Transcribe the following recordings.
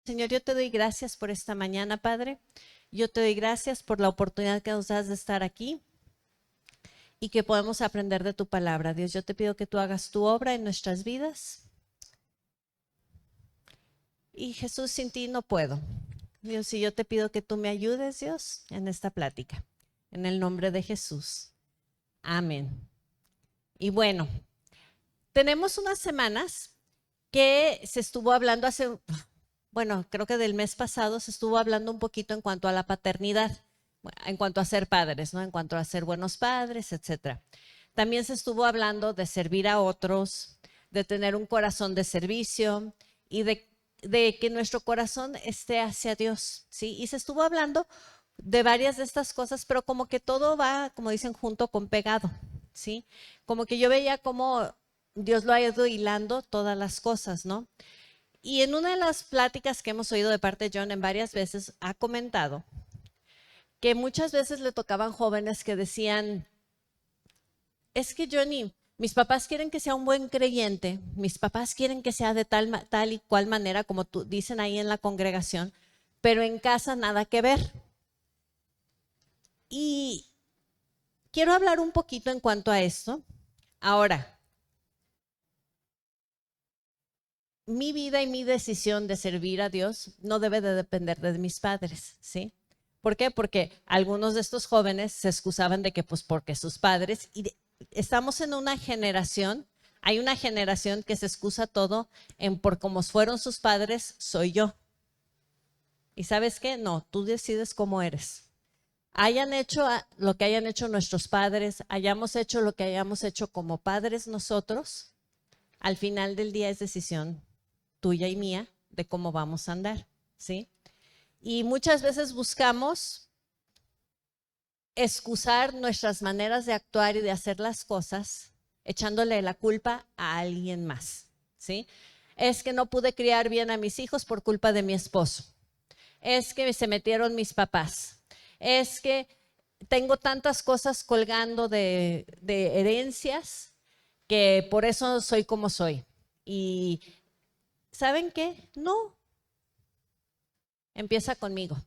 Señor, yo te doy gracias por esta mañana, Padre. Yo te doy gracias por la oportunidad que nos das de estar aquí y que podemos aprender de tu palabra. Dios, yo te pido que tú hagas tu obra en nuestras vidas. Y Jesús, sin ti no puedo. Dios, y yo te pido que tú me ayudes, Dios, en esta plática. En el nombre de Jesús. Amén. Y bueno, tenemos unas semanas que se estuvo hablando creo que del mes pasado se estuvo hablando un poquito en cuanto a la paternidad, en cuanto a ser padres, ¿no? En cuanto a ser buenos padres, etcétera. También se estuvo hablando de servir a otros, de tener un corazón de servicio y de que nuestro corazón esté hacia Dios, ¿sí? Y se estuvo hablando de varias de estas cosas, pero como que todo va, como dicen, junto con pegado, ¿sí? Como que yo veía cómo Dios lo ha ido hilando todas las cosas, ¿no? Y en una de las pláticas que hemos oído de parte de John en varias veces, ha comentado que muchas veces le tocaban jóvenes que decían, es que Johnny, mis papás quieren que sea un buen creyente, mis papás quieren que sea de tal y cual manera, como tú dicen ahí en la congregación, pero en casa nada que ver. Y quiero hablar un poquito en cuanto a esto. Ahora, mi vida y mi decisión de servir a Dios no debe de depender de mis padres, ¿sí? ¿Por qué? Porque algunos de estos jóvenes se excusaban de que pues porque sus padres, estamos en una generación, hay una generación que se excusa todo en por cómo fueron sus padres, soy yo. ¿Y sabes qué? No, tú decides cómo eres. Hayan hecho lo que hayan hecho nuestros padres, hayamos hecho lo que hayamos hecho como padres nosotros, al final del día es decisión tuya y mía de cómo vamos a andar, ¿sí? Y muchas veces buscamos excusar nuestras maneras de actuar y de hacer las cosas echándole la culpa a alguien más, ¿sí? Es que no pude criar bien a mis hijos por culpa de mi esposo. Es que se metieron mis papás. Es que tengo tantas cosas colgando de herencias que por eso soy como soy. Y ¿saben qué? No. Empieza conmigo,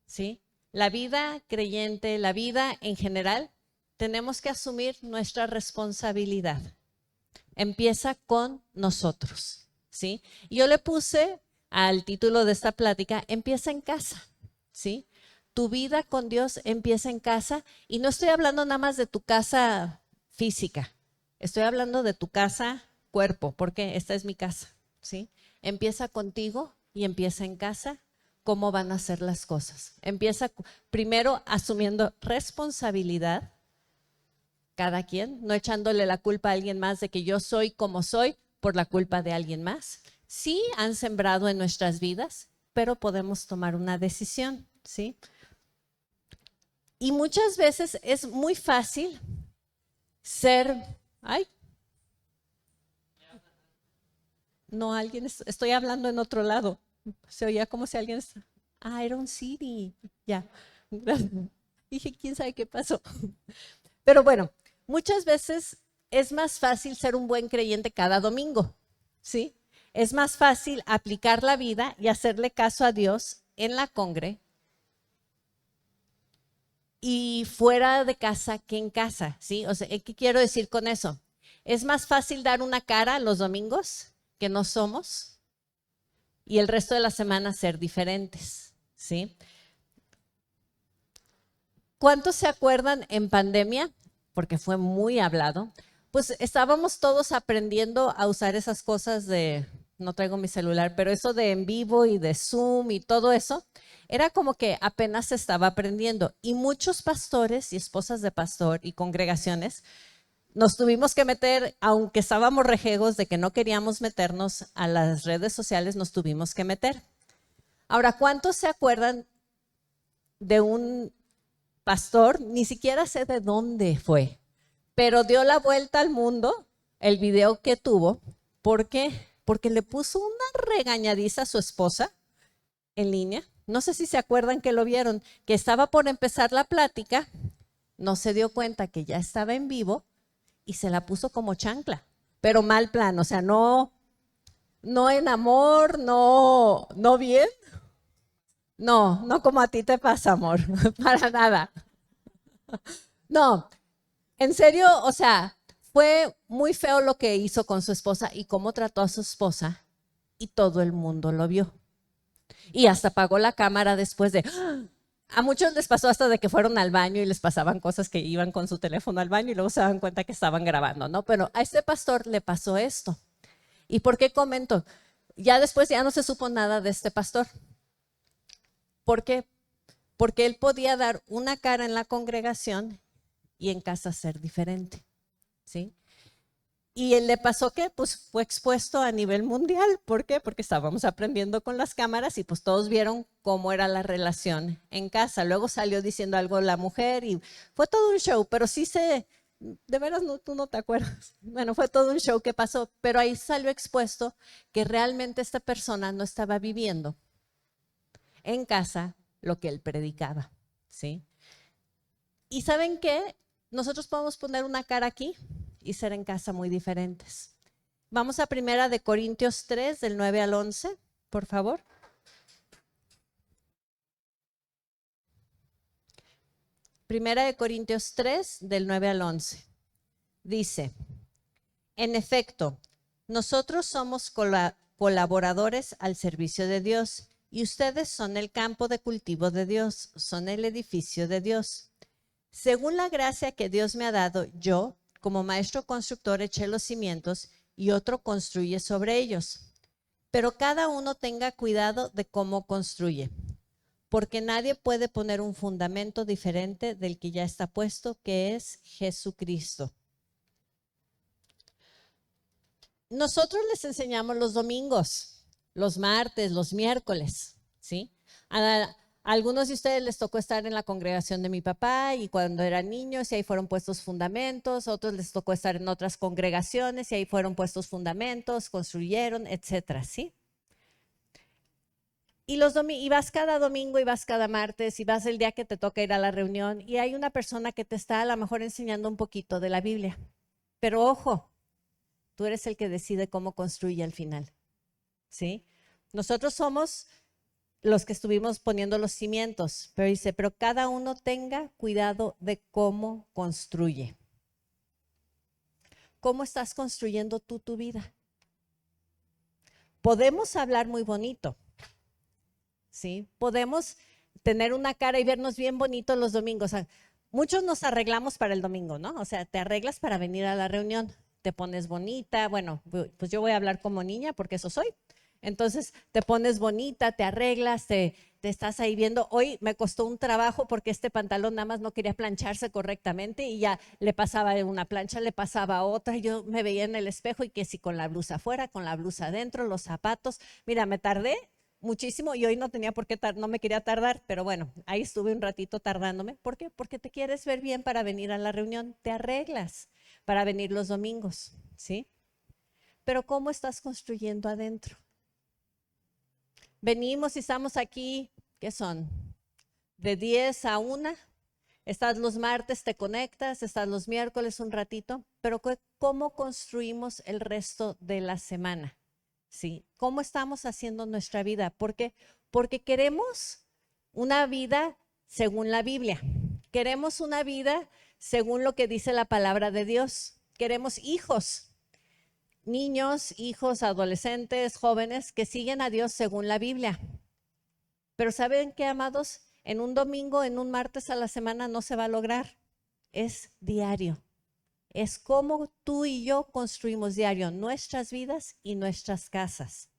¿sí? La vida creyente, la vida en general, tenemos que asumir nuestra responsabilidad. Empieza con nosotros, ¿sí? Yo le puse al título de esta plática, empieza en casa, ¿sí? Tu vida con Dios empieza en casa y no estoy hablando nada más de tu casa física, estoy hablando de tu casa cuerpo, porque esta es mi casa, ¿sí? Empieza contigo y empieza en casa. ¿Cómo van a ser las cosas? Empieza primero asumiendo responsabilidad, cada quien, no echándole la culpa a alguien más de que yo soy como soy por la culpa de alguien más. Sí han sembrado en nuestras vidas, pero podemos tomar una decisión, ¿sí? Y muchas veces es muy fácil ay, no, estoy hablando en otro lado. Se oía como si alguien, era un Siri, ya. Dije, ¿quién sabe qué pasó? Pero bueno, muchas veces es más fácil ser un buen creyente cada domingo, ¿sí? Es más fácil aplicar la vida y hacerle caso a Dios en la congre y fuera de casa que en casa, ¿sí? O sea, ¿qué quiero decir con eso? Es más fácil dar una cara los domingos que no somos y el resto de la semana ser diferentes, ¿sí? ¿Cuántos se acuerdan en pandemia? Porque fue muy hablado. Pues estábamos todos aprendiendo a usar esas cosas no traigo mi celular, pero eso de en vivo y de Zoom y todo eso, era como que apenas se estaba aprendiendo. Y muchos pastores y esposas de pastor y congregaciones nos tuvimos que meter, aunque estábamos rejegos de que no queríamos meternos a las redes sociales, nos tuvimos que meter. Ahora, ¿cuántos se acuerdan de un pastor? Ni siquiera sé de dónde fue, pero dio la vuelta al mundo el video que tuvo. ¿Por qué? Porque le puso una regañadiza a su esposa en línea. No sé si se acuerdan que lo vieron, que estaba por empezar la plática, no se dio cuenta que ya estaba en vivo y se la puso como chancla, pero mal plan, o sea, no no en amor, no bien. No, no como a ti te pasa, amor, para nada. No, en serio, o sea, fue muy feo lo que hizo con su esposa y cómo trató a su esposa y todo el mundo lo vio. Y hasta apagó la cámara después de... A muchos les pasó hasta de que fueron al baño y les pasaban cosas que iban con su teléfono al baño y luego se daban cuenta que estaban grabando, ¿no? Pero a este pastor le pasó esto. ¿Y por qué comento? Ya después ya no se supo nada de este pastor. ¿Por qué? Porque él podía dar una cara en la congregación y en casa ser diferente, ¿sí? Y él le pasó que pues fue expuesto a nivel mundial. ¿Por qué? Porque estábamos aprendiendo con las cámaras y pues todos vieron cómo era la relación en casa. Luego salió diciendo algo la mujer y fue todo un show, pero sí de veras no, tú no te acuerdas. Bueno, fue todo un show que pasó, pero ahí salió expuesto que realmente esta persona no estaba viviendo en casa lo que él predicaba, ¿sí? ¿Y saben qué? Nosotros podemos poner una cara aquí y ser en casa muy diferentes. Vamos a primera de Corintios 3, del 9 al 11, por favor. Primera de Corintios 3, del 9 al 11. Dice, en efecto, nosotros somos colaboradores al servicio de Dios y ustedes son el campo de cultivo de Dios, son el edificio de Dios. Según la gracia que Dios me ha dado, yo, como maestro constructor, eché los cimientos y otro construye sobre ellos. Pero cada uno tenga cuidado de cómo construye, porque nadie puede poner un fundamento diferente del que ya está puesto, que es Jesucristo. Nosotros les enseñamos los domingos, los martes, los miércoles, ¿sí? A algunos de ustedes les tocó estar en la congregación de mi papá y cuando eran niños y ahí fueron puestos fundamentos, otros les tocó estar en otras congregaciones y ahí fueron puestos fundamentos, construyeron, etcétera, ¿sí? Y vas cada domingo y vas cada martes y vas el día que te toca ir a la reunión y hay una persona que te está a lo mejor enseñando un poquito de la Biblia. Pero ojo, tú eres el que decide cómo construye al final, ¿sí? Nosotros somos los que estuvimos poniendo los cimientos, pero dice, pero cada uno tenga cuidado de cómo construye. ¿Cómo estás construyendo tú tu vida? Podemos hablar muy bonito, ¿sí? Podemos tener una cara y vernos bien bonitos los domingos. O sea, muchos nos arreglamos para el domingo, ¿no? O sea, te arreglas para venir a la reunión, te pones bonita. Bueno, pues yo voy a hablar como niña porque eso soy. Entonces te pones bonita, te arreglas, te estás ahí viendo. Hoy me costó un trabajo porque este pantalón nada más no quería plancharse correctamente y ya le pasaba una plancha, le pasaba otra. Yo me veía en el espejo y que si con la blusa afuera, con la blusa adentro, los zapatos. Mira, me tardé muchísimo y hoy no tenía por qué, no me quería tardar, pero bueno, ahí estuve un ratito tardándome. ¿Por qué? Porque te quieres ver bien para venir a la reunión, te arreglas para venir los domingos, ¿sí? Pero ¿cómo estás construyendo adentro? Venimos y estamos aquí, ¿qué son? De 10 a 1. Estás los martes, te conectas, estás los miércoles un ratito, pero ¿cómo construimos el resto de la semana? ¿Sí? ¿Cómo estamos haciendo nuestra vida? Porque queremos una vida según la Biblia. Queremos una vida según lo que dice la palabra de Dios. Queremos hijos, niños, hijos, adolescentes, jóvenes que siguen a Dios según la Biblia. Pero ¿saben qué, amados? En un domingo, en un martes a la semana no se va a lograr. Es diario. Es como tú y yo construimos diario nuestras vidas y nuestras casas.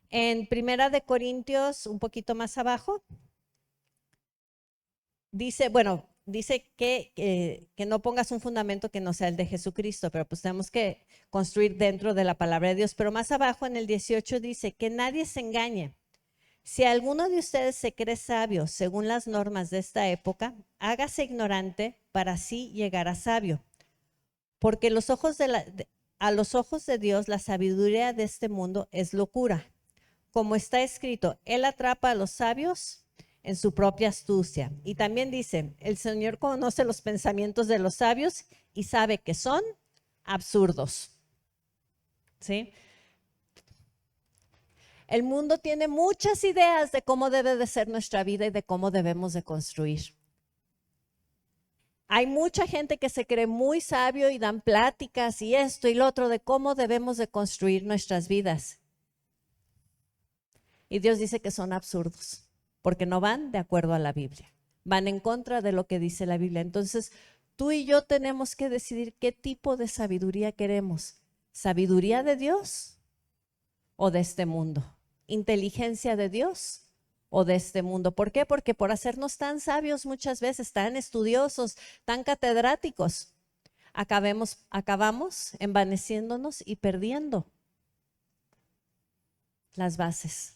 En Primera de Corintios, un poquito más abajo, dice que no pongas un fundamento que no sea el de Jesucristo, pero pues tenemos que construir dentro de la palabra de Dios. Pero más abajo en el 18 dice que nadie se engañe. Si alguno de ustedes se cree sabio según las normas de esta época, hágase ignorante para así llegar a sabio. Porque a los ojos de Dios la sabiduría de este mundo es locura. Como está escrito, Él atrapa a los sabios en su propia astucia. Y también dice, el Señor conoce los pensamientos de los sabios y sabe que son absurdos. ¿Sí? El mundo tiene muchas ideas de cómo debe de ser nuestra vida y de cómo debemos de construir. Hay mucha gente que se cree muy sabio y dan pláticas y esto y lo otro de cómo debemos de construir nuestras vidas. Y Dios dice que son absurdos, porque no van de acuerdo a la Biblia. Van en contra de lo que dice la Biblia. Entonces, tú y yo tenemos que decidir qué tipo de sabiduría queremos. ¿Sabiduría de Dios o de este mundo? ¿Inteligencia de Dios o de este mundo? ¿Por qué? Porque por hacernos tan sabios muchas veces, tan estudiosos, tan catedráticos, acabamos envaneciéndonos y perdiendo las bases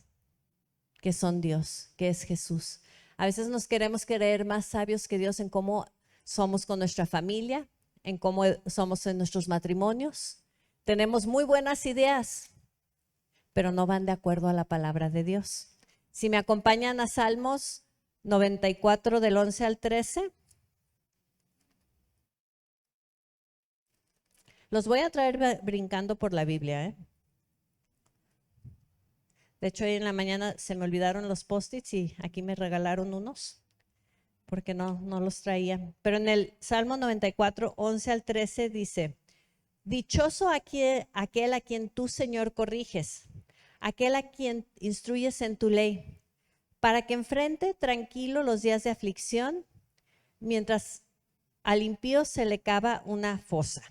que son Dios, que es Jesús. A veces nos queremos creer más sabios que Dios en cómo somos con nuestra familia, en cómo somos en nuestros matrimonios. Tenemos muy buenas ideas, pero no van de acuerdo a la palabra de Dios. Si me acompañan a Salmos 94 del 11 al 13. Los voy a traer brincando por la Biblia, ¿eh? De hecho, hoy en la mañana se me olvidaron los post-its y aquí me regalaron unos porque no los traía. Pero en el Salmo 94, 11 al 13 dice: dichoso aquel a quien tú, Señor, corriges, aquel a quien instruyes en tu ley, para que enfrente tranquilo los días de aflicción, mientras al impío se le cava una fosa.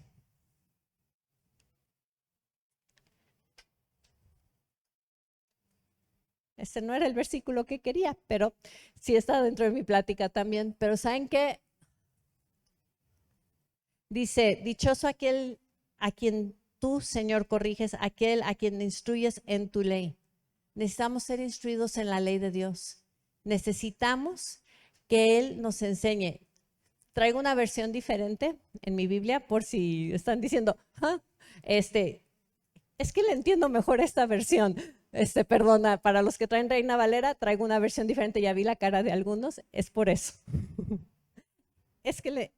Este no era el versículo que quería, pero sí está dentro de mi plática también. Pero ¿saben qué? Dice, dichoso aquel a quien tú, Señor, corriges, aquel a quien instruyes en tu ley. Necesitamos ser instruidos en la ley de Dios. Necesitamos que Él nos enseñe. Traigo una versión diferente en mi Biblia por si están diciendo, es que le entiendo mejor esta versión. Perdona, para los que traen Reina Valera, traigo una versión diferente, ya vi la cara de algunos, es por eso. Es que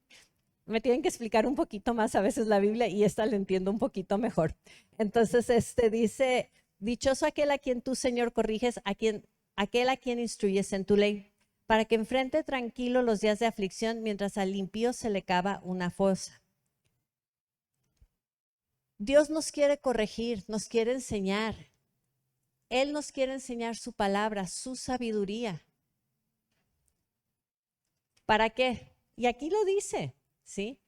me tienen que explicar un poquito más a veces la Biblia y esta la entiendo un poquito mejor. Entonces, dice, dichoso aquel a quien tú, Señor, corriges, aquel a quien instruyes en tu ley, para que enfrente tranquilo los días de aflicción, mientras al impío se le cava una fosa. Dios nos quiere corregir, nos quiere enseñar. Él nos quiere enseñar su palabra, su sabiduría. ¿Para qué? Y aquí lo dice, ¿sí?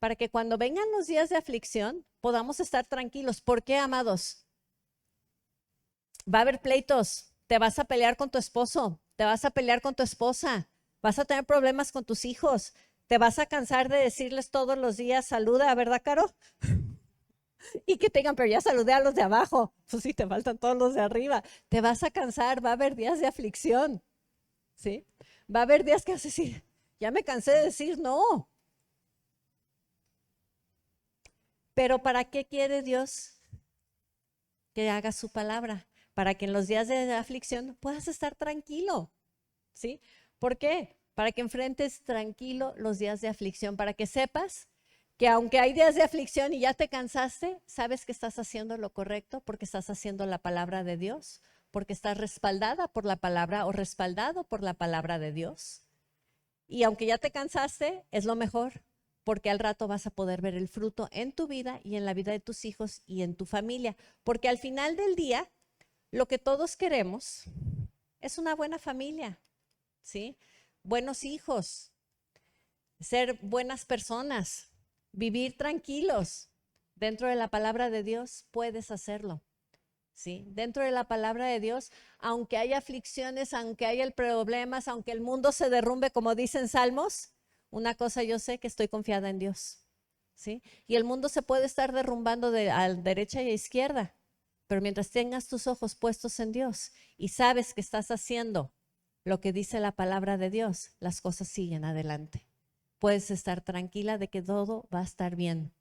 Para que cuando vengan los días de aflicción podamos estar tranquilos. ¿Por qué, amados? Va a haber pleitos, te vas a pelear con tu esposo, te vas a pelear con tu esposa, vas a tener problemas con tus hijos, te vas a cansar de decirles todos los días saluda, ¿verdad, Caro? Y que tengan, pero ya saludé a los de abajo, pues sí, te faltan todos los de arriba. Te vas a cansar, va a haber días de aflicción, ¿sí? Va a haber días que vas a decir, ya me cansé de decir no. Pero ¿para qué quiere Dios que haga su palabra? Para que en los días de aflicción puedas estar tranquilo, ¿sí? ¿Por qué? Para que enfrentes tranquilo los días de aflicción, para que sepas que aunque hay días de aflicción y ya te cansaste, sabes que estás haciendo lo correcto porque estás haciendo la palabra de Dios, porque estás respaldada por la palabra o respaldado por la palabra de Dios. Y aunque ya te cansaste, es lo mejor, porque al rato vas a poder ver el fruto en tu vida y en la vida de tus hijos y en tu familia. Porque al final del día, lo que todos queremos es una buena familia, ¿sí? Buenos hijos, ser buenas personas. Vivir tranquilos. Dentro de la palabra de Dios puedes hacerlo, ¿sí? Dentro de la palabra de Dios, aunque haya aflicciones, aunque haya problemas, aunque el mundo se derrumbe, como dicen Salmos, una cosa yo sé, que estoy confiada en Dios, ¿sí? Y el mundo se puede estar derrumbando a derecha y a izquierda, pero mientras tengas tus ojos puestos en Dios y sabes que estás haciendo lo que dice la palabra de Dios, las cosas siguen adelante. Puedes estar tranquila de que todo va a estar bien.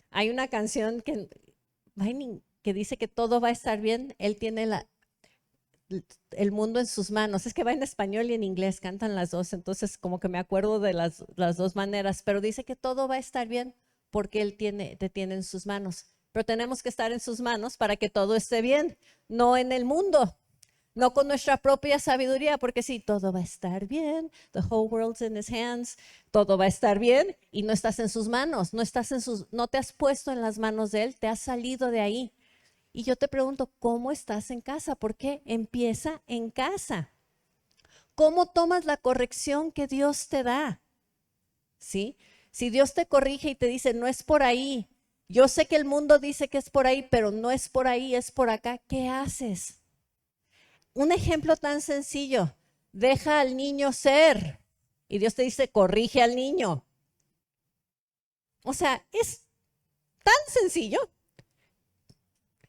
Hay una canción que dice que todo va a estar bien. Él tiene el mundo en sus manos. Es que va en español y en inglés, cantan las dos. Entonces como que me acuerdo de las dos maneras. Pero dice que todo va a estar bien porque Él te tiene en sus manos. pero tenemos que estar en sus manos para que todo esté bien, no en el mundo, no con nuestra propia sabiduría, porque sí, todo va a estar bien, the whole world's in his hands, todo va a estar bien y no estás en sus manos, no te has puesto en las manos de él, te has salido de ahí. Y yo te pregunto, ¿cómo estás en casa? ¿Por qué? Empieza en casa. ¿Cómo tomas la corrección que Dios te da? ¿Sí? Si Dios te corrige y te dice, no es por ahí, yo sé que el mundo dice que es por ahí, pero no es por ahí, es por acá, ¿qué haces? Un ejemplo tan sencillo, deja al niño ser. Y Dios te dice, corrige al niño. O sea, es tan sencillo.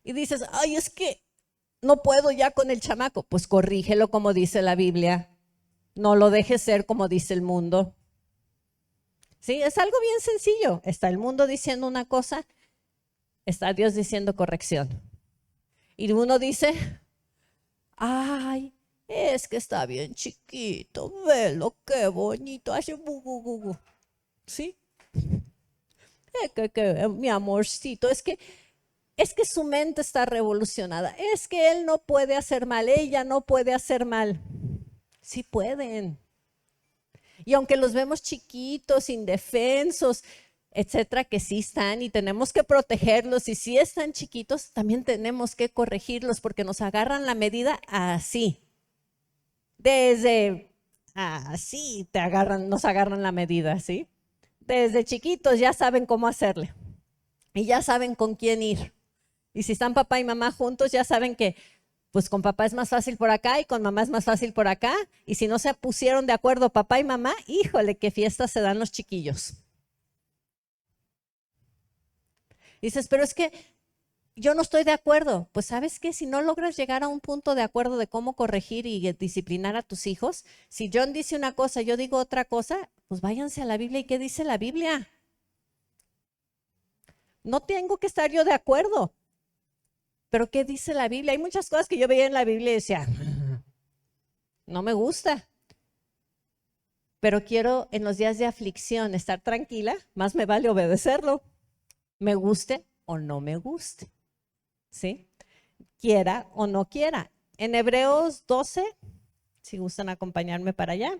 Y dices, ay, es que no puedo ya con el chamaco. Pues corrígelo como dice la Biblia. No lo dejes ser como dice el mundo. Sí, es algo bien sencillo. Está el mundo diciendo una cosa, está Dios diciendo corrección. Y uno dice, ay, es que está bien chiquito, velo, qué bonito, hace bu, bu, bu, bu. ¿Sí? Mi amorcito, es que su mente está revolucionada, es que él no puede hacer mal, ella no puede hacer mal. Sí pueden. Y aunque los vemos chiquitos, indefensos, etcétera, que sí están y tenemos que protegerlos, y si están chiquitos, también tenemos que corregirlos porque nos agarran la medida así. Desde así nos agarran la medida, ¿sí? Desde chiquitos ya saben cómo hacerle y ya saben con quién ir. Y si están papá y mamá juntos, ya saben que pues con papá es más fácil por acá y con mamá es más fácil por acá. Y si no se pusieron de acuerdo papá y mamá, híjole, qué fiestas se dan los chiquillos. Dices, pero es que yo no estoy de acuerdo. Pues sabes qué, si no logras llegar a un punto de acuerdo de cómo corregir y disciplinar a tus hijos, si John dice una cosa, yo digo otra cosa, pues váyanse a la Biblia. ¿Y qué dice la Biblia? No tengo que estar yo de acuerdo. Pero ¿qué dice la Biblia? Hay muchas cosas que yo veía en la Biblia y decía, no me gusta. Pero quiero en los días de aflicción estar tranquila, más me vale obedecerlo, me guste o no me guste, ¿sí? Quiera o no quiera. En Hebreos 12, si gustan acompañarme para allá.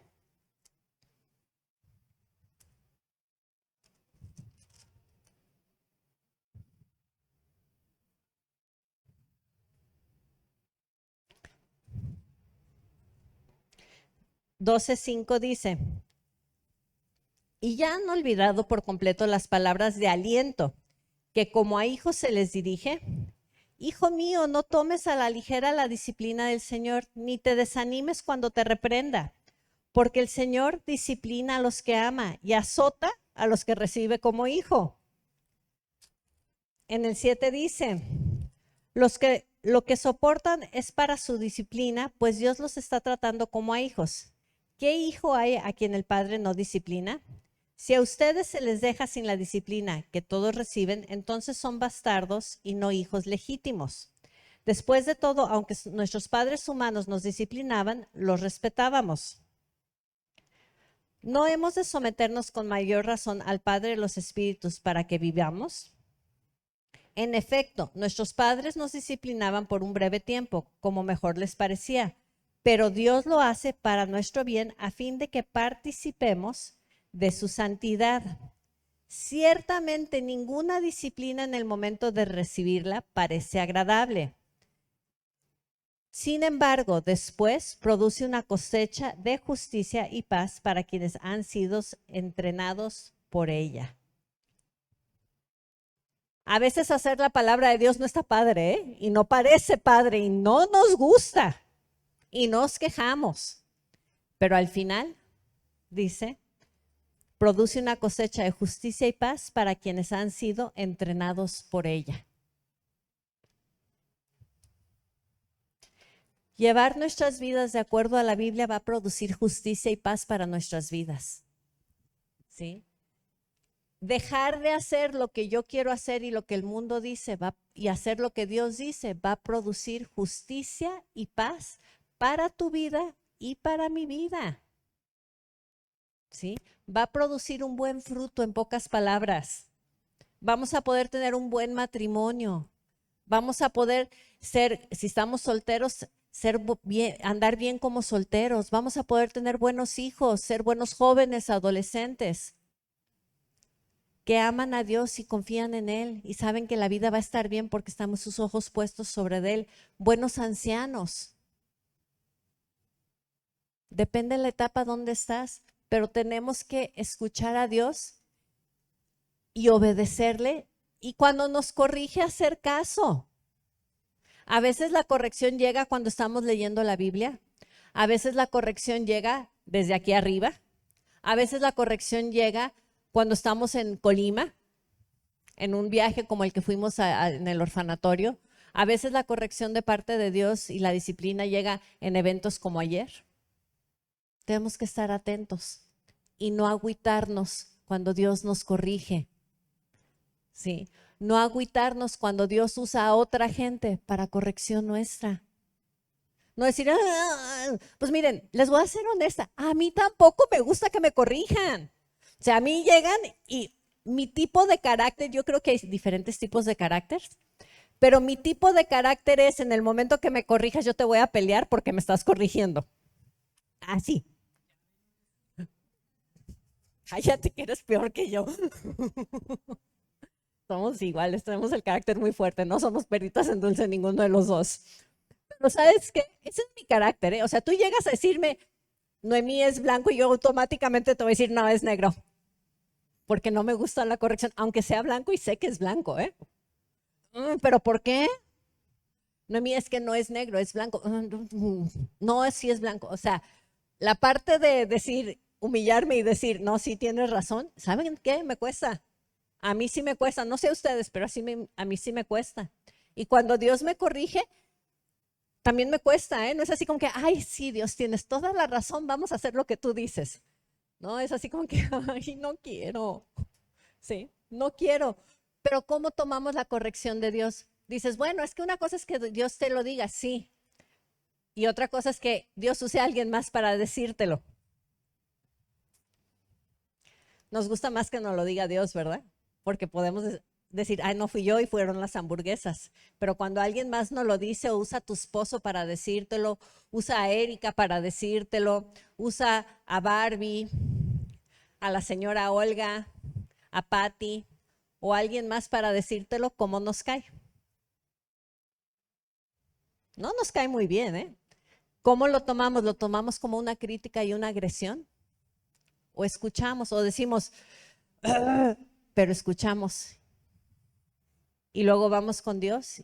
$12:5 dice, y ya han olvidado por completo las palabras de aliento, que como a hijos se les dirige. Hijo mío, no tomes a la ligera la disciplina del Señor, ni te desanimes cuando te reprenda, porque el Señor disciplina a los que ama y azota a los que recibe como hijo. En el 7 dice, lo que soportan es para su disciplina, pues Dios los está tratando como a hijos. ¿Qué hijo hay a quien el Padre no disciplina? Si a ustedes se les deja sin la disciplina que todos reciben, entonces son bastardos y no hijos legítimos. Después de todo, aunque nuestros padres humanos nos disciplinaban, los respetábamos. ¿No hemos de someternos con mayor razón al Padre de los Espíritus para que vivamos? En efecto, nuestros padres nos disciplinaban por un breve tiempo, como mejor les parecía, pero Dios lo hace para nuestro bien a fin de que participemos de su santidad. Ciertamente ninguna disciplina en el momento de recibirla parece agradable. Sin embargo, después produce una cosecha de justicia y paz para quienes han sido entrenados por ella. A veces hacer la palabra de Dios no está padre, ¿eh? Y no parece padre y no nos gusta y nos quejamos. Pero al final, dice, produce una cosecha de justicia y paz para quienes han sido entrenados por ella. Llevar nuestras vidas de acuerdo a la Biblia va a producir justicia y paz para nuestras vidas. ¿Sí? Dejar de hacer lo que yo quiero hacer y lo que el mundo dice y hacer lo que Dios dice va a producir justicia y paz para tu vida y para mi vida. ¿Sí? Va a producir un buen fruto, en pocas palabras. Vamos a poder tener un buen matrimonio. Vamos a poder ser, si estamos solteros, andar bien como solteros. Vamos a poder tener buenos hijos, ser buenos jóvenes, adolescentes, que aman a Dios y confían en Él y saben que la vida va a estar bien porque estamos sus ojos puestos sobre Él. Buenos ancianos. Depende de la etapa donde estás, pero tenemos que escuchar a Dios y obedecerle, y cuando nos corrige, hacer caso. A veces la corrección llega cuando estamos leyendo la Biblia, a veces la corrección llega desde aquí arriba, a veces la corrección llega cuando estamos en Colima, en un viaje como el que fuimos en el orfanatorio. A veces la corrección de parte de Dios y la disciplina llega en eventos como ayer. Tenemos que estar atentos y no agüitarnos cuando Dios nos corrige. Sí, no agüitarnos cuando Dios usa a otra gente para corrección nuestra. No decir, pues miren, les voy a ser honesta, a mí tampoco me gusta que me corrijan. O sea, a mí llegan y mi tipo de carácter, yo creo que hay diferentes tipos de carácter, pero mi tipo de carácter es, en el momento que me corrijas, yo te voy a pelear porque me estás corrigiendo. Así. Cállate que eres peor que yo. Somos iguales, tenemos el carácter muy fuerte, no somos peritas en dulce ninguno de los dos. Pero ¿sabes qué? Ese es mi carácter, ¿eh? O sea, tú llegas a decirme, Noemí es blanco, y yo automáticamente te voy a decir, no, es negro. Porque no me gusta la corrección, aunque sea blanco y sé que es blanco, ¿eh? ¿Pero por qué? Noemí, es que no es negro, es blanco. No, sí es blanco. O sea, la parte de decir, humillarme y decir, no, sí tienes razón, ¿saben qué? Me cuesta. A mí sí me cuesta, no sé a ustedes, pero a mí sí me cuesta. Y cuando Dios me corrige, también me cuesta, ¿eh? No es así como que, ay, sí, Dios, tienes toda la razón, vamos a hacer lo que tú dices. No, es así como que, ay, no quiero. Sí, no quiero. Pero ¿cómo tomamos la corrección de Dios? Dices, bueno, es que una cosa es que Dios te lo diga, sí. Y otra cosa es que Dios use a alguien más para decírtelo. Nos gusta más que nos lo diga Dios, ¿verdad? Porque podemos decir, ay, no fui yo y fueron las hamburguesas. Pero cuando alguien más nos lo dice, o usa a tu esposo para decírtelo, usa a Erika para decírtelo, usa a Barbie, a la señora Olga, a Patty o a alguien más para decírtelo, ¿cómo nos cae? No nos cae muy bien, ¿eh? ¿Cómo lo tomamos? ¿Lo tomamos como una crítica y una agresión? ¿O escuchamos o decimos, pero escuchamos? Y luego vamos con Dios.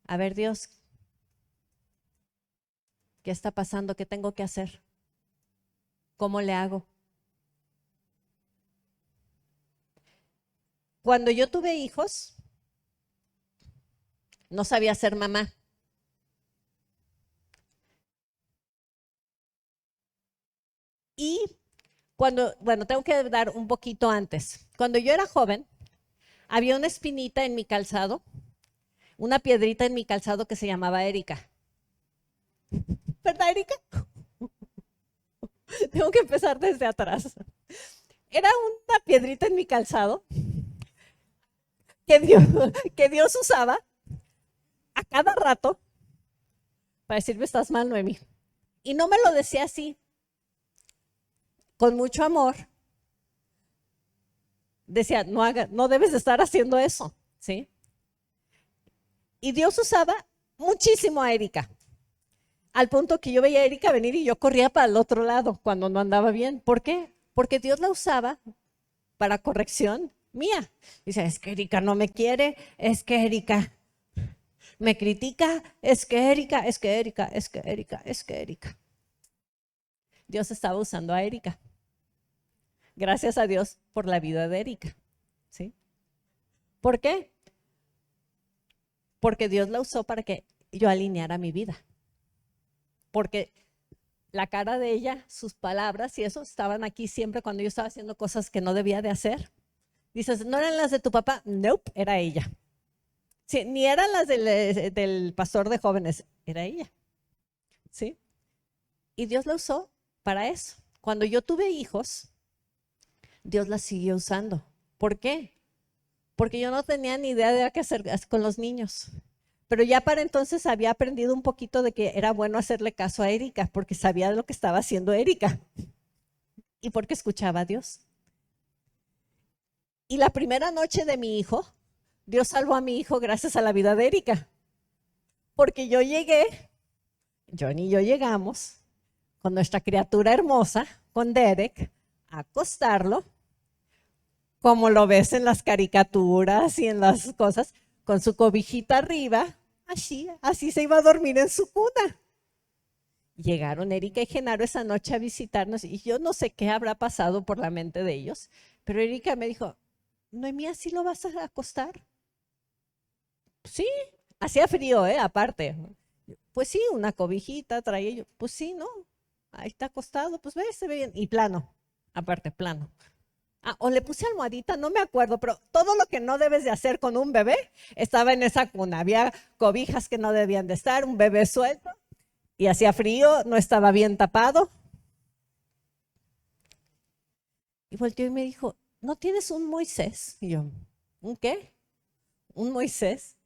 A ver, Dios, ¿qué está pasando? ¿Qué tengo que hacer? ¿Cómo le hago? Cuando yo tuve hijos, no sabía ser mamá. Y bueno, tengo que dar un poquito antes. Cuando yo era joven, había una espinita en mi calzado, una piedrita en mi calzado que se llamaba Erika. ¿Verdad, Erika? Tengo que empezar desde atrás. Era una piedrita en mi calzado que Dios, que Dios usaba a cada rato para decirme, estás mal, Noemí. Y no me lo decía así, con mucho amor. Decía, no debes de estar haciendo eso, ¿sí? Y Dios usaba muchísimo a Erika, al punto que yo veía a Erika venir y yo corría para el otro lado cuando no andaba bien. ¿Por qué? Porque Dios la usaba para corrección mía. Dice, es que Erika no me quiere, es que Erika me critica, es que Erika, es que Erika, es que Erika, es que Erika. Dios estaba usando a Erika. Gracias a Dios por la vida de Erika, ¿sí? ¿Por qué? Porque Dios la usó para que yo alineara mi vida. Porque la cara de ella, sus palabras y eso estaban aquí siempre cuando yo estaba haciendo cosas que no debía de hacer. Dices, ¿no eran las de tu papá? Nope, era ella. Sí, ni eran las del pastor de jóvenes, era ella. ¿Sí? Y Dios la usó para eso. Cuando yo tuve hijos, Dios la siguió usando. ¿Por qué? porque yo no tenía ni idea de qué hacer con los niños. Pero ya para entonces había aprendido un poquito de que era bueno hacerle caso a Erika, porque sabía lo que estaba haciendo Erika y porque escuchaba a Dios. Y la primera noche de mi hijo, Dios salvó a mi hijo gracias a la vida de Erika, porque yo llegué, John y yo llegamos con nuestra criatura hermosa, con Derek, a acostarlo, como lo ves en las caricaturas y en las cosas, con su cobijita arriba, así se iba a dormir en su cuna. Llegaron Erika y Genaro esa noche a visitarnos y yo no sé qué habrá pasado por la mente de ellos, pero Erika me dijo, Noemí, ¿así lo vas a acostar? Sí, hacía frío, aparte. Pues sí, una cobijita traía yo, pues sí, ¿no? Ahí está acostado, pues ve, se ve bien. Y plano, aparte, plano. O le puse almohadita, no me acuerdo, pero todo lo que no debes de hacer con un bebé estaba en esa cuna. Había cobijas que no debían de estar, un bebé suelto, y hacía frío, no estaba bien tapado. Y volteó y me dijo, ¿no tienes un Moisés? Y yo, ¿un qué? ¿Un Moisés?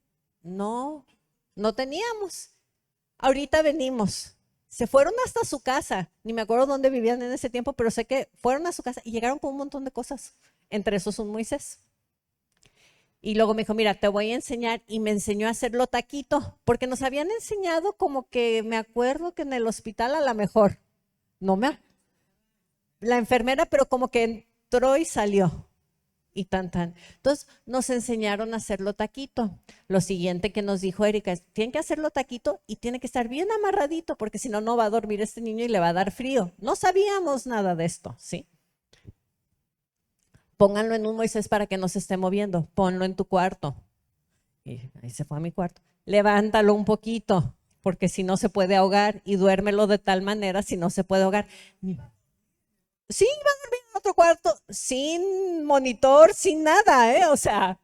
No, no teníamos. Ahorita venimos. Se fueron hasta su casa, ni me acuerdo dónde vivían en ese tiempo, pero sé que fueron a su casa y llegaron con un montón de cosas, entre esos un Moisés. Y luego me dijo, mira, te voy a enseñar, y me enseñó a hacerlo taquito, porque nos habían enseñado como que, me acuerdo que en el hospital a lo mejor, la enfermera, pero como que entró y salió. Y tan. Entonces nos enseñaron a hacerlo taquito. Lo siguiente que nos dijo Erika es, tienen que hacerlo taquito y tiene que estar bien amarradito porque si no, no va a dormir este niño y le va a dar frío. No sabíamos nada de esto, ¿sí? Pónganlo en un Moisés para que no se esté moviendo. Ponlo en tu cuarto. Y ahí se fue a mi cuarto. Levántalo un poquito porque si no se puede ahogar y duérmelo de tal manera si no se puede ahogar. Sí, iba a dormir en otro cuarto, sin monitor, sin nada, O sea,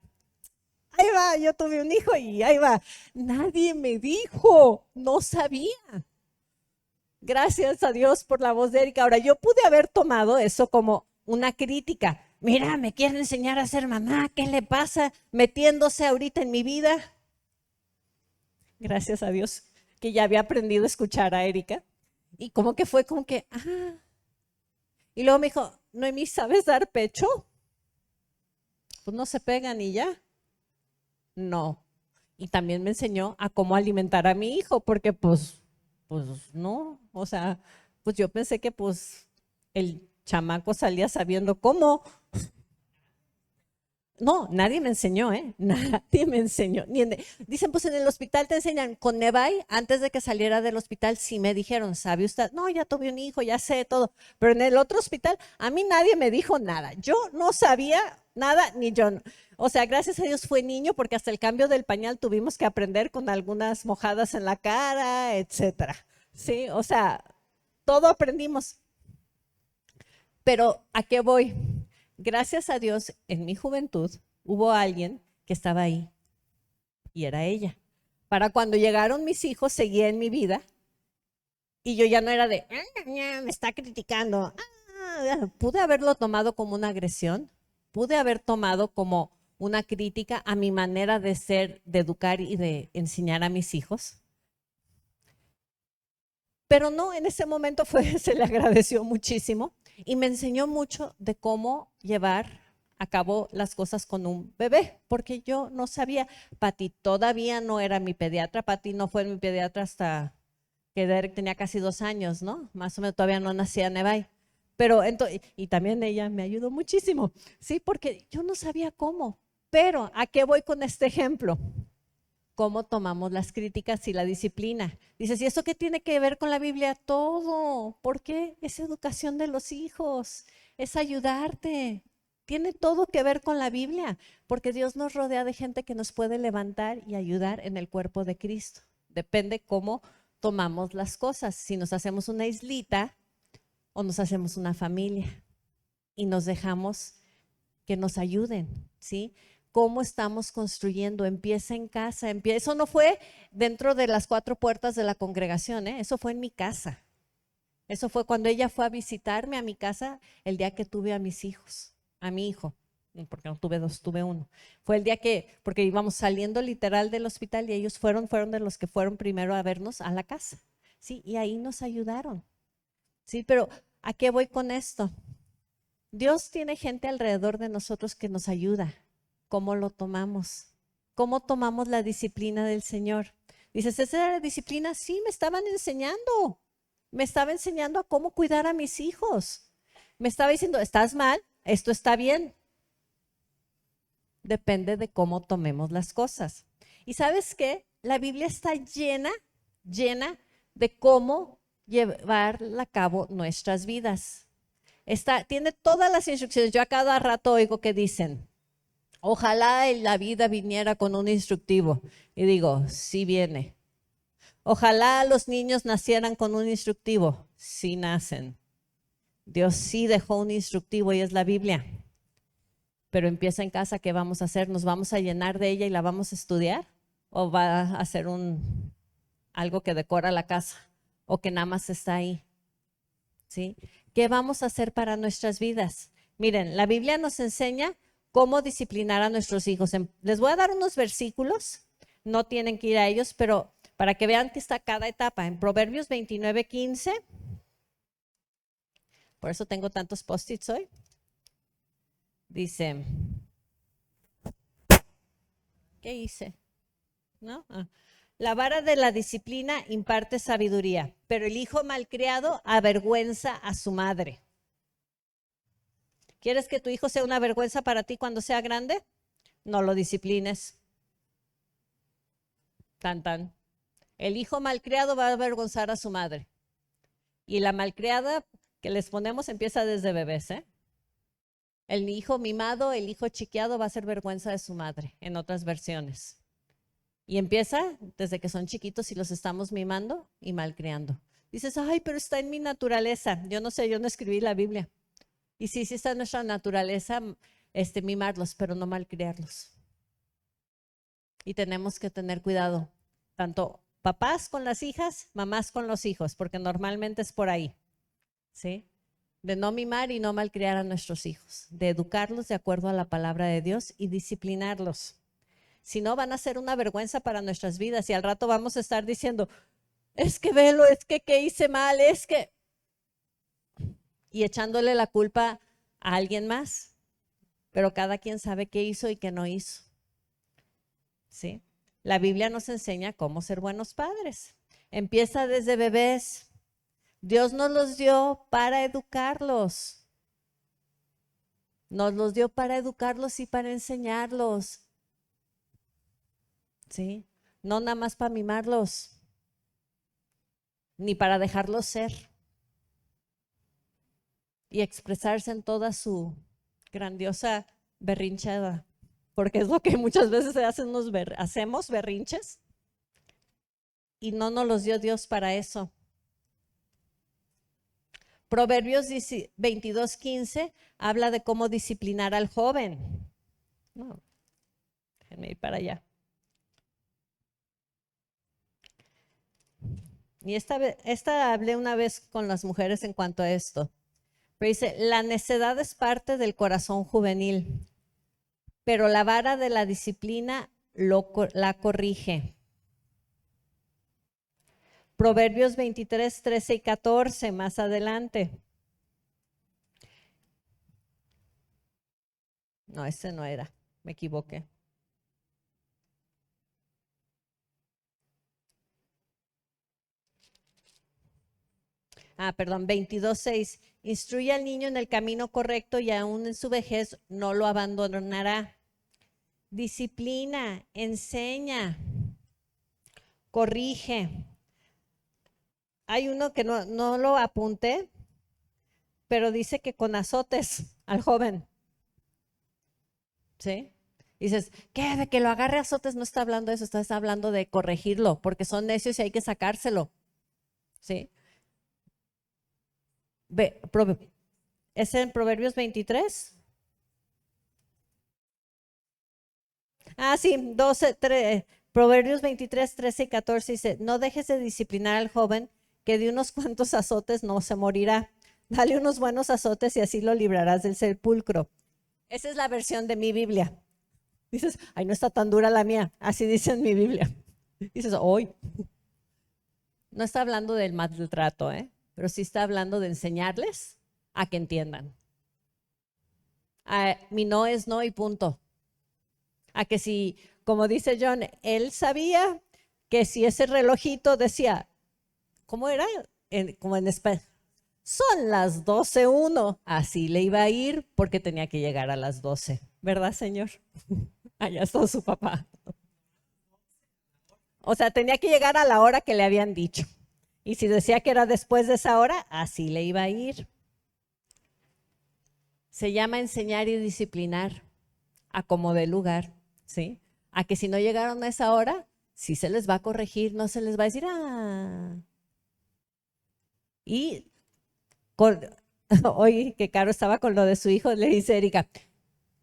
ahí va, yo tuve un hijo y ahí va. Nadie me dijo, no sabía. Gracias a Dios por la voz de Erika. Ahora, yo pude haber tomado eso como una crítica. Mira, me quiere enseñar a ser mamá, ¿qué le pasa metiéndose ahorita en mi vida? Gracias a Dios que ya había aprendido a escuchar a Erika. Y como que fue como que, Y luego me dijo, Noemí, ¿sabes dar pecho? Pues no se pegan y ya. No. Y también me enseñó a cómo alimentar a mi hijo, porque pues no, o sea, pues yo pensé que pues el chamaco salía sabiendo cómo. No, nadie me enseñó, Nadie me enseñó. Dicen, pues en el hospital te enseñan. Con Nevai, antes de que saliera del hospital, sí me dijeron, ¿sabe usted? No, ya tuve un hijo, ya sé todo. Pero en el otro hospital, a mí nadie me dijo nada. Yo no sabía nada, ni yo. O sea, gracias a Dios fue niño, porque hasta el cambio del pañal tuvimos que aprender con algunas mojadas en la cara, etcétera. Sí, o sea, todo aprendimos. Pero ¿a qué voy? Gracias a Dios, en mi juventud hubo alguien que estaba ahí y era ella. Para cuando llegaron mis hijos, seguía en mi vida y yo ya no era de, me está criticando. Pude haberlo tomado como una agresión, pude haber tomado como una crítica a mi manera de ser, de educar y de enseñar a mis hijos. Pero no, en ese momento se le agradeció muchísimo y me enseñó mucho de cómo llevar a cabo las cosas con un bebé, porque yo no sabía. Pati todavía no era mi pediatra, Pati no fue mi pediatra hasta que Derek tenía casi 2 años, ¿no? Más o menos todavía no nacía Nevai. Pero y también ella me ayudó muchísimo, sí, porque yo no sabía cómo. Pero ¿a qué voy con este ejemplo? Cómo tomamos las críticas y la disciplina. Dices, ¿y eso qué tiene que ver con la Biblia? Todo. ¿Por qué? Es educación de los hijos, es ayudarte. Tiene todo que ver con la Biblia, porque Dios nos rodea de gente que nos puede levantar y ayudar en el cuerpo de Cristo. Depende cómo tomamos las cosas, si nos hacemos una islita o nos hacemos una familia y nos dejamos que nos ayuden, ¿sí? ¿Cómo estamos construyendo? Empieza en casa. Eso no fue dentro de las 4 puertas de la congregación, eso fue en mi casa. Eso fue cuando ella fue a visitarme a mi casa el día que tuve a mis hijos, a mi hijo. porque no tuve dos, tuve uno. Fue el día porque íbamos saliendo literal del hospital y ellos fueron de los que fueron primero a vernos a la casa, ¿sí? Y ahí nos ayudaron, ¿sí? Pero ¿a qué voy con esto? Dios tiene gente alrededor de nosotros que nos ayuda. ¿Cómo lo tomamos? ¿Cómo tomamos la disciplina del Señor? Dices, ¿esa era la disciplina? Sí, me estaban enseñando. Me estaba enseñando a cómo cuidar a mis hijos. Me estaba diciendo, estás mal, esto está bien. Depende de cómo tomemos las cosas. ¿Y sabes qué? La Biblia está llena de cómo llevar a cabo nuestras vidas. Tiene todas las instrucciones. Yo a cada rato oigo que dicen, ojalá la vida viniera con un instructivo. Y digo, sí viene. Ojalá los niños nacieran con un instructivo. Sí nacen. Dios sí dejó un instructivo y es la Biblia. Pero empieza en casa, ¿qué vamos a hacer? ¿Nos vamos a llenar de ella y la vamos a estudiar? ¿O va a ser algo que decora la casa? ¿O que nada más está ahí? ¿Sí? ¿Qué vamos a hacer para nuestras vidas? Miren, la Biblia nos enseña cómo disciplinar a nuestros hijos. Les voy a dar unos versículos, no tienen que ir a ellos, pero para que vean que está cada etapa. En Proverbios 29:15, por eso tengo tantos post-its hoy, dice, ¿qué hice? ¿No? La vara de la disciplina imparte sabiduría, pero el hijo malcriado avergüenza a su madre. ¿Quieres que tu hijo sea una vergüenza para ti cuando sea grande? No lo disciplines. Tan, tan. El hijo malcriado va a avergonzar a su madre. Y la malcriada que les ponemos empieza desde bebés, ¿eh? El hijo mimado, el hijo chiqueado va a ser vergüenza de su madre, en otras versiones. Y empieza desde que son chiquitos y los estamos mimando y malcriando. Dices, ay, pero está en mi naturaleza. Yo no sé, yo no escribí la Biblia. Y sí está en nuestra naturaleza mimarlos, pero no malcriarlos. Y tenemos que tener cuidado, tanto papás con las hijas, mamás con los hijos, porque normalmente es por ahí, ¿sí? De no mimar y no malcriar a nuestros hijos, de educarlos de acuerdo a la palabra de Dios y disciplinarlos. Si no, van a ser una vergüenza para nuestras vidas y al rato vamos a estar diciendo, es que velo, es que ¿qué hice mal? Es que... Y echándole la culpa a alguien más. Pero cada quien sabe qué hizo y qué no hizo. ¿Sí? La Biblia nos enseña cómo ser buenos padres. Empieza desde bebés. Dios nos los dio para educarlos. Nos los dio para educarlos y para enseñarlos. ¿Sí? No nada más para mimarlos, ni para dejarlos ser y expresarse en toda su grandiosa berrinchada, porque es lo que muchas veces hacemos berrinches y no nos los dio Dios para eso. Proverbios 22:15 habla de cómo disciplinar al joven. No, déjenme ir para allá. Y esta hablé una vez con las mujeres en cuanto a esto. Pero dice, la necedad es parte del corazón juvenil, pero la vara de la disciplina la corrige. Proverbios 23, 13 y 14, más adelante. No, ese no era, me equivoqué. Perdón, 22:6. Instruye al niño en el camino correcto y aún en su vejez no lo abandonará. Disciplina, enseña, corrige. Hay uno que no lo apunté, pero dice que con azotes al joven. ¿Sí? Dices, ¿qué? De que lo agarre a azotes no está hablando de eso, está hablando de corregirlo, porque son necios y hay que sacárselo. ¿Sí? ¿Es en Proverbios 23? Sí, 12, Proverbios 23, 13 y 14 dice, no dejes de disciplinar al joven que de unos cuantos azotes no se morirá. Dale unos buenos azotes y así lo librarás del sepulcro. Esa es la versión de mi Biblia. Dices, ay, no está tan dura la mía. Así dice en mi Biblia. Dices, hoy. No está hablando del maltrato, pero sí está hablando de enseñarles a que entiendan. Mi no es no y punto. A que si, como dice John, él sabía que si ese relojito decía, ¿cómo era? Como en español. Son las 12:01. Así le iba a ir porque tenía que llegar a las 12. ¿Verdad, señor? Allá está su papá. O sea, tenía que llegar a la hora que le habían dicho. Y si decía que era después de esa hora, así le iba a ir. Se llama enseñar y disciplinar a como dé lugar, ¿sí? A que si no llegaron a esa hora, sí se les va a corregir, no se les va a decir, Y hoy que Caro estaba con lo de su hijo, le dice Erika,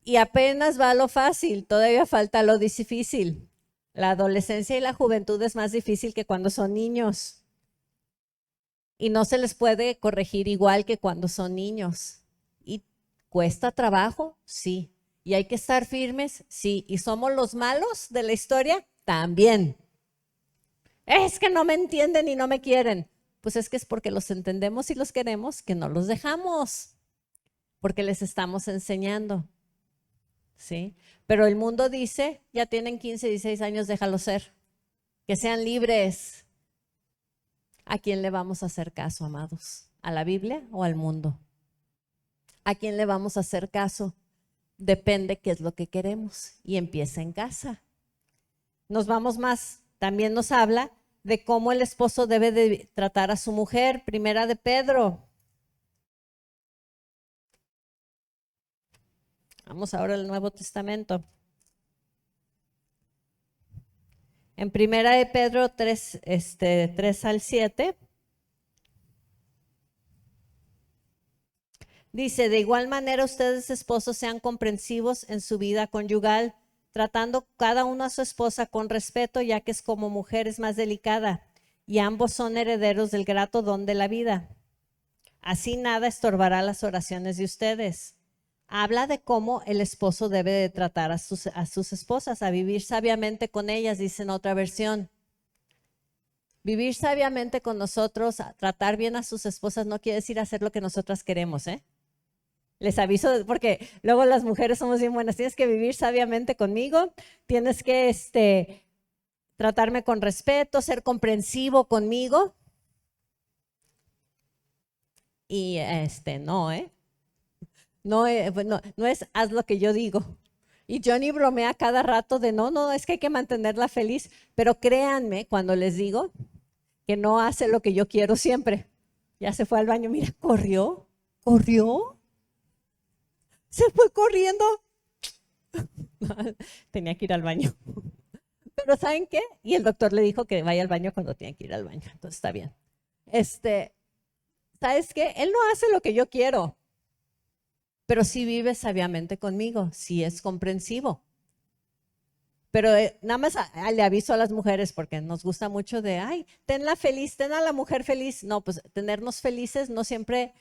y apenas va lo fácil, todavía falta lo difícil. La adolescencia y la juventud es más difícil que cuando son niños. Y no se les puede corregir igual que cuando son niños. ¿Y cuesta trabajo? Sí. ¿Y hay que estar firmes? Sí. ¿Y somos los malos de la historia? También. Es que no me entienden y no me quieren. Pues es que es porque los entendemos y los queremos que no los dejamos. Porque les estamos enseñando. ¿Sí? Pero el mundo dice, ya tienen 15, 16 años, déjalos ser. Que sean libres. ¿A quién le vamos a hacer caso, amados? ¿A la Biblia o al mundo? ¿A quién le vamos a hacer caso? Depende qué es lo que queremos y empieza en casa. Nos vamos más, también nos habla de cómo el esposo debe de tratar a su mujer. Primera de Pedro. Vamos ahora al Nuevo Testamento. En Primera de Pedro 3, 3 al 7. Dice, de igual manera ustedes esposos sean comprensivos en su vida conyugal, tratando cada uno a su esposa con respeto, ya que es como mujer es más delicada, y ambos son herederos del grato don de la vida. Así nada estorbará las oraciones de ustedes. Habla de cómo el esposo debe de tratar a sus esposas, a vivir sabiamente con ellas, dice en otra versión. Vivir sabiamente con nosotros, tratar bien a sus esposas, no quiere decir hacer lo que nosotras queremos, Les aviso porque luego las mujeres somos bien buenas. Tienes que vivir sabiamente conmigo, tienes que tratarme con respeto, ser comprensivo conmigo. Y no, no es haz lo que yo digo. Y Johnny bromea cada rato de no, es que hay que mantenerla feliz. Pero créanme cuando les digo que no hace lo que yo quiero siempre. Ya se fue al baño, mira, corrió. Se fue corriendo. Tenía que ir al baño. Pero ¿saben qué? Y el doctor le dijo que vaya al baño cuando tiene que ir al baño. Entonces está bien. ¿Sabes qué? Él no hace lo que yo quiero, pero sí vive sabiamente conmigo, sí es comprensivo. Pero nada más le aviso a las mujeres porque nos gusta mucho de, tenla feliz, ten a la mujer feliz. No, pues tenernos felices no siempre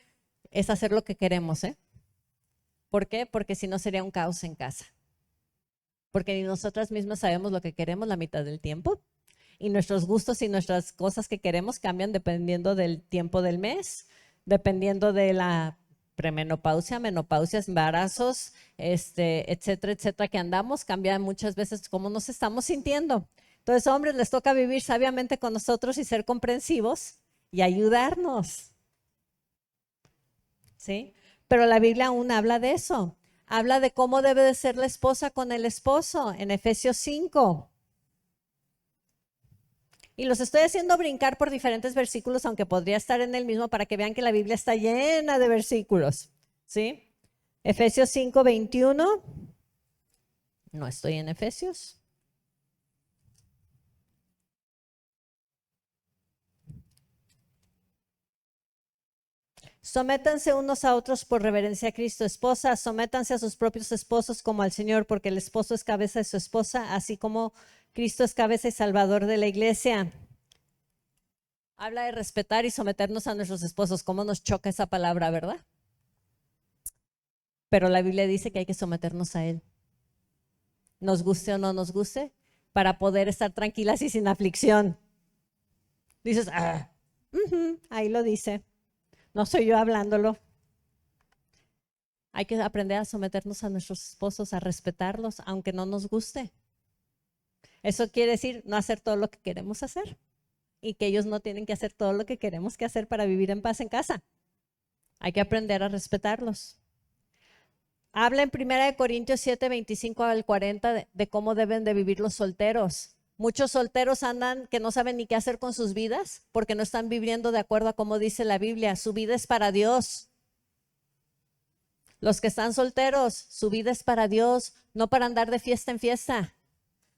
es hacer lo que queremos, ¿Por qué? Porque si no sería un caos en casa. Porque ni nosotras mismas sabemos lo que queremos la mitad del tiempo. Y nuestros gustos y nuestras cosas que queremos cambian dependiendo del tiempo del mes, dependiendo de la premenopausia, menopausia, embarazos, etcétera, etcétera, que andamos, cambia muchas veces cómo nos estamos sintiendo. Entonces, hombres, les toca vivir sabiamente con nosotros y ser comprensivos y ayudarnos. ¿Sí? Pero la Biblia aún habla de eso. Habla de cómo debe de ser la esposa con el esposo en Efesios 5. Y los estoy haciendo brincar por diferentes versículos, aunque podría estar en el mismo para que vean que la Biblia está llena de versículos. ¿Sí? Efesios 5:21. No estoy en Efesios. Sométanse unos a otros por reverencia a Cristo. Esposas, sométanse a sus propios esposos como al Señor, porque el esposo es cabeza de su esposa, así como Cristo es cabeza y salvador de la iglesia. Habla de respetar y someternos a nuestros esposos. ¿Cómo nos choca esa palabra, verdad? pero la Biblia dice que hay que someternos a Él, nos guste o no nos guste, para poder estar tranquilas y sin aflicción. Dices, ahí lo dice, no soy yo hablándolo. Hay que aprender a someternos a nuestros esposos, a respetarlos, aunque no nos guste. Eso quiere decir no hacer todo lo que queremos hacer y que ellos no tienen que hacer todo lo que queremos que hacer para vivir en paz en casa. Hay que aprender a respetarlos. Habla en 1 Corintios 7, 25 al 40 de cómo deben de vivir los solteros. Muchos solteros andan que no saben ni qué hacer con sus vidas porque no están viviendo de acuerdo a cómo dice la Biblia. Su vida es para Dios. Los que están solteros, su vida es para Dios, no para andar de fiesta en fiesta,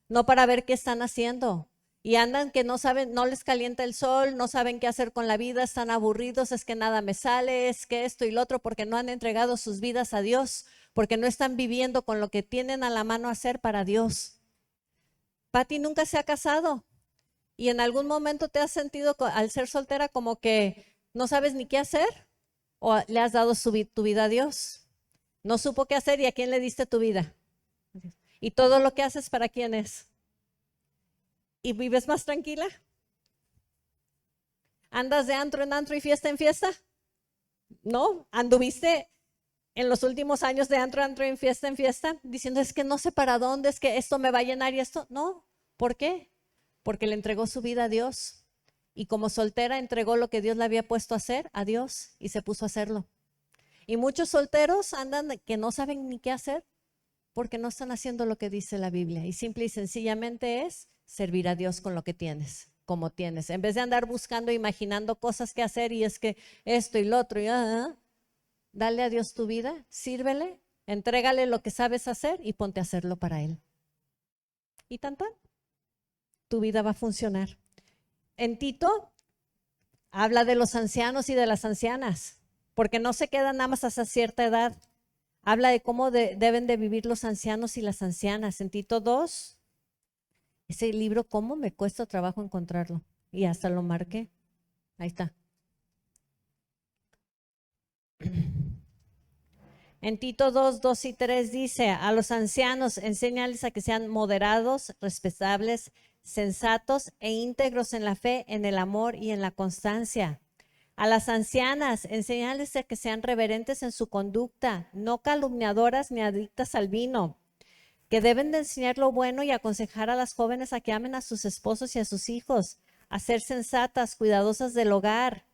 no para ver qué están haciendo. Y andan que no saben, no les calienta el sol, no saben qué hacer con la vida, están aburridos, es que nada me sale, es que esto y lo otro, porque no han entregado sus vidas a Dios, porque no están viviendo con lo que tienen a la mano hacer para Dios. Pati nunca se ha casado y en algún momento te has sentido al ser soltera como que no sabes ni qué hacer o le has dado tu vida a Dios. No supo qué hacer y a quién le diste tu vida. Y todo lo que haces, ¿para quién es? ¿Y vives más tranquila? ¿Andas de antro en antro y fiesta en fiesta? ¿No? ¿Anduviste en los últimos años de antro en fiesta, diciendo es que no sé para dónde, es que esto me va a llenar y esto? No. ¿Por qué? Porque le entregó su vida a Dios. Y como soltera entregó lo que Dios le había puesto a hacer a Dios y se puso a hacerlo. Y muchos solteros andan que no saben ni qué hacer porque no están haciendo lo que dice la Biblia. Y simple y sencillamente es servir a Dios con lo que tienes, como tienes. En vez de andar buscando, imaginando cosas que hacer y es que esto y lo otro, dale a Dios tu vida, sírvele, entrégale lo que sabes hacer y ponte a hacerlo para Él. Y tan, tu vida va a funcionar. En Tito habla de los ancianos y de las ancianas, porque no se quedan nada más hasta cierta edad. Habla de cómo deben de vivir los ancianos y las ancianas. En Tito 2, ese libro, cómo me cuesta trabajo encontrarlo. Y hasta lo marqué. Ahí está. En Tito 2, 2 y 3 dice, a los ancianos enséñales a que sean moderados, respetables, sensatos e íntegros en la fe, en el amor y en la constancia. A las ancianas, enséñales a que sean reverentes en su conducta, no calumniadoras ni adictas al vino, que deben de enseñar lo bueno y aconsejar a las jóvenes a que amen a sus esposos y a sus hijos, a ser sensatas, cuidadosas del hogar.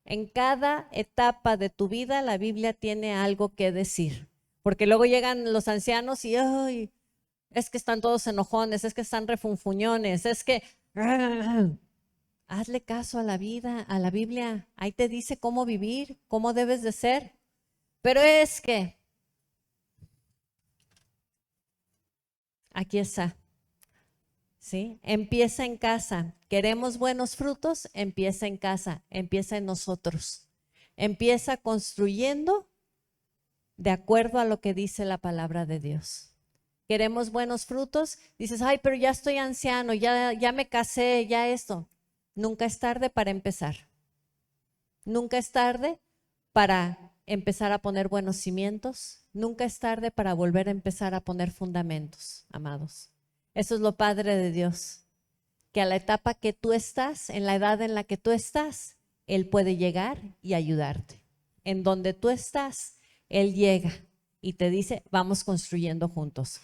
En cada etapa de tu vida la Biblia tiene algo que decir, porque luego llegan los ancianos y ay, es que están todos enojones, es que están refunfuñones, es que hazle caso a la vida, a la Biblia. Ahí te dice cómo vivir, cómo debes de ser. Pero es que aquí está. ¿Sí? Empieza en casa. Queremos buenos frutos, empieza en casa, empieza en nosotros. Empieza construyendo de acuerdo a lo que dice la palabra de Dios. Queremos buenos frutos, dices, ay, pero ya estoy anciano, ya me casé, ya esto. Nunca es tarde para empezar. Nunca es tarde para empezar a poner buenos cimientos. Nunca es tarde para volver a empezar a poner fundamentos, amados. Eso es lo padre de Dios, que a la etapa que tú estás, en la edad en la que tú estás, Él puede llegar y ayudarte. En donde tú estás, Él llega y te dice, vamos construyendo juntos.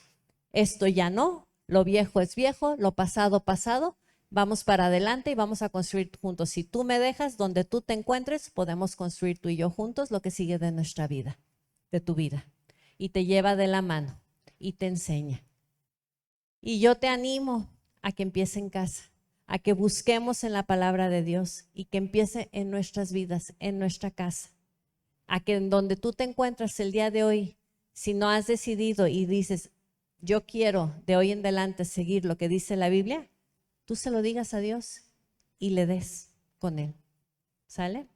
Esto ya no, lo viejo es viejo, lo pasado, pasado. Vamos para adelante y vamos a construir juntos. Si tú me dejas, donde tú te encuentres, podemos construir tú y yo juntos lo que sigue de nuestra vida, de tu vida. Y te lleva de la mano y te enseña. Y yo te animo a que empiece en casa, a que busquemos en la palabra de Dios y que empiece en nuestras vidas, en nuestra casa. A que en donde tú te encuentras el día de hoy, si no has decidido y dices, yo quiero de hoy en adelante seguir lo que dice la Biblia, tú se lo digas a Dios y le des con Él. ¿Sale?